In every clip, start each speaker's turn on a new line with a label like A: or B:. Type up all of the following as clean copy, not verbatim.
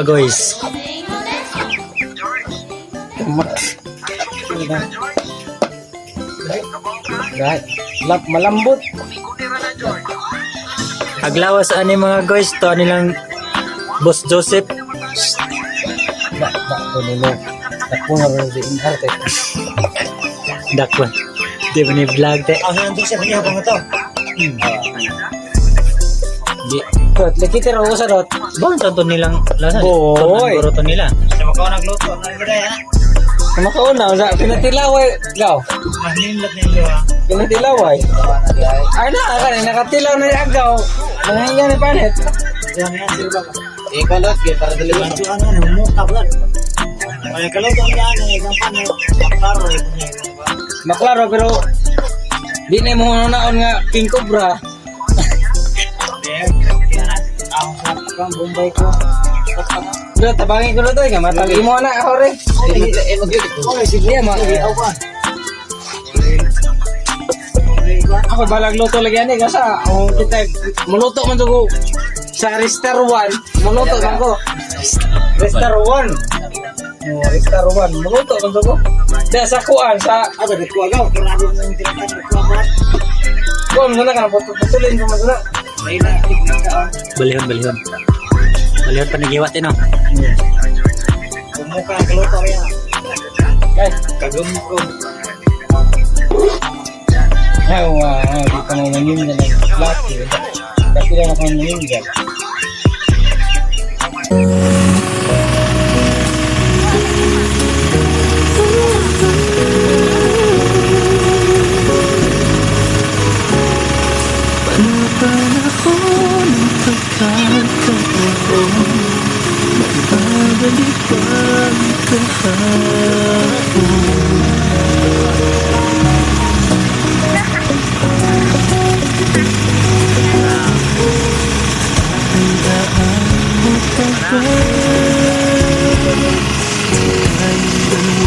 A: mga guys.
B: Malambot.
A: Aglawas ani mga guys to nilang Boss Joseph. Dakwan. Di ba ni vlog te?
B: Ang nandun siya niya kung ito.
A: Di.
B: Tot, lagi tira ko sa dot.
A: Bang to nilang lasan.
B: Boy.
A: Guro to nila.
B: Sa makaw nagluto na gida ya. Sa makauna sa pinatilaway gaw.
A: Mahimlat ninyo ha.
B: Pinatilaway. Ay na kan nakatilaw na agaw. Nangyayari ni panet.
A: Yan yan sila ba?
B: Ikaw lot kay para dali man.
A: Ano mo tablan. Ay kaluto yan ang panet. Klaro
B: Maklaro pero di na mo naon nga King Cobra.
A: Ang sakang Bombay ko.
B: Bro, tabangin ko na to, matali mo na ako rin. Okay, sige ma. Ako balag luto lagi ani kasi kita maluto man ko sa Restar 1, maluto man ko. Restar 1. Restar 1, maluto man ko. Da sa kuan sa
A: Ada di kuagaw, karado ng tinatawag na kuamat.
B: kuan mo na kan putulin ko man na.
A: Balihon. Balihon panagiwat no.
B: Kumuka ang kaluto kaya. Guys, kagum ko. Di pa na naninja na laki. Kasi lang ako naninja.
C: Panahon ng pagkakataon, magbabalik ang kahapon. Handaan mo tagal, tayo'y dalawa,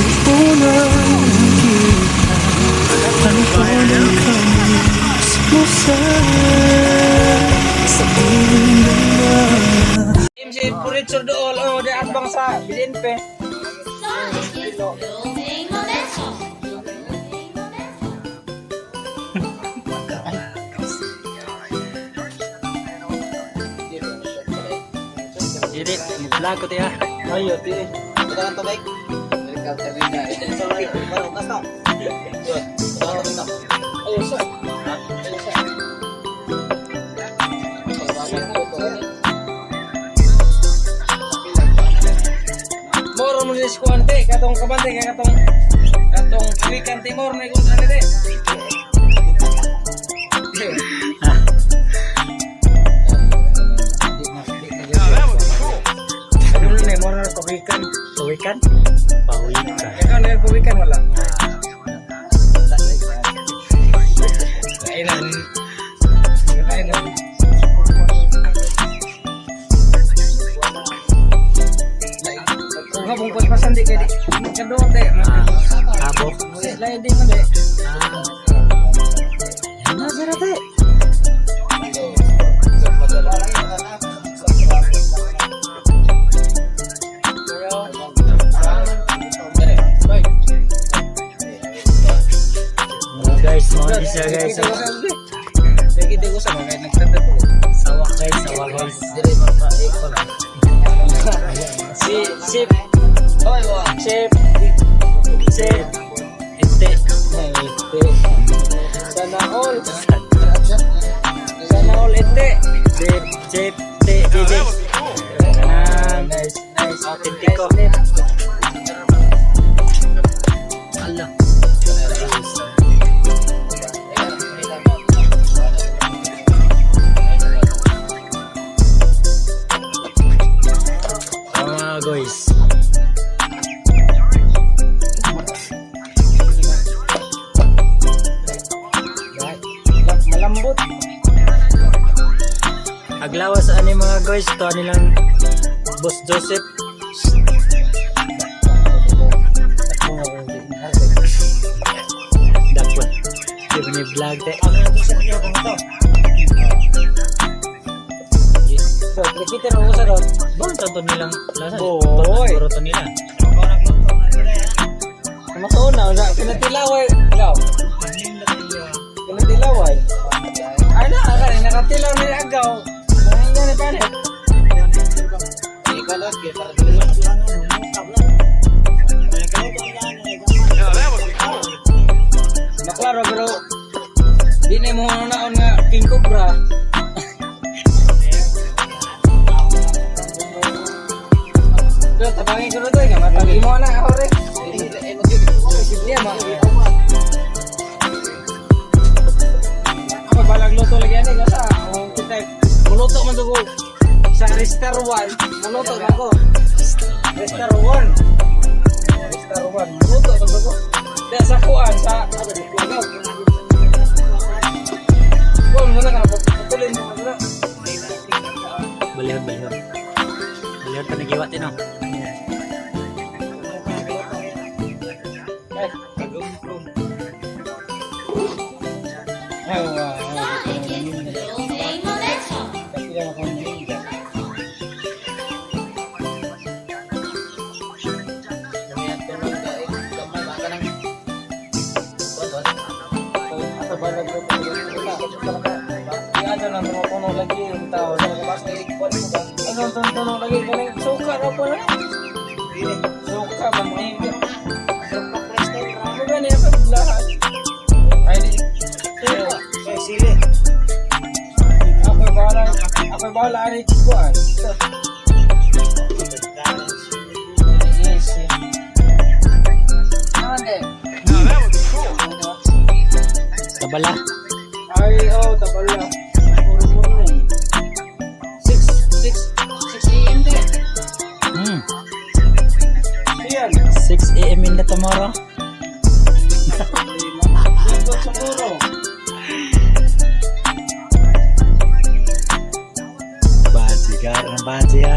C: ang unang kita, ang unang kami. Sa piling naman
B: MC Puritso dool o di atbang sa BNP.
A: Jadi, vlog ko tiya.
B: Ayo ti.
D: Kita kan to baik. Helikopter ini. Itu lagi baru tas tau.
B: Ayo sa. Moro mo nis kuante katong kabante kay katong Wikan Timor na ikot ano de. Ano na mo na Wikan?
A: Pawikan? Pawikan.
B: Ikaw na Wikan wala. Kailan? Kailan? Kung habang paspasan di kaya di kadoon de.
A: Abo.
B: Lain din mo de.
A: Ano sila te? Guys, mga isa guys.
B: Lagi di ko sa mga nagtanda to.
A: Sawak guys.
D: Jadi bapak
B: Sip.
D: Oh, wah.
B: Sip.
A: Ente.
B: Sana all ente.
A: Chip. JJ.
B: Nice.
A: Autentiko. Allah. Guys.
B: Malambot.
A: Aglawas ani mga guys to nilang Boss Joseph. Dakwan. Di ba ni vlog te?
B: Ang nandun siya niya kung ito. So, nakita rin ako sa dot.
A: Bang luto to nilang lasa.
B: Boy.
A: Luto nila.
B: Masuna, na pinatilaway. Ikaw. Pinatilaway. Ay na, kaya nakatilaw ni agaw. Ay nga ni panet.
D: Ikaw lang, kaya para dito.
B: Naklaro pero di na mo naon nga King Cobra. Pero tabangin ko na to, nga matagi mo na ako rin. Iya, mak. Ako balag luto lagi ani kasi ang kita muluto man to ko sa Rester 1. Muluto man ko. Rester 1. Rester 1. Muluto man to ko. Dahil sa kuan sa ano dito agaw. Kuan mo na ka patuloy mo na.
A: Balihod. Balihod pa nagiwat no.
B: Ay, Kaya ako nang Asa balag ko pa ano nang tumutuno lagi yung tao sa labas na ikot mo ba? Ano tumutuno lagi galing suka ra po na. Suka mantika. Ano gani pa lahat? Ay di.
A: Sili.
B: Ako bahala ari kuan. Yes. Ande.
A: Tabala.
B: Ay, oh, tabala. Puro eh. 6 AM din. Yan.
A: 6 AM in the tomorrow.
B: Dito siguro.
A: Basigar na basigar.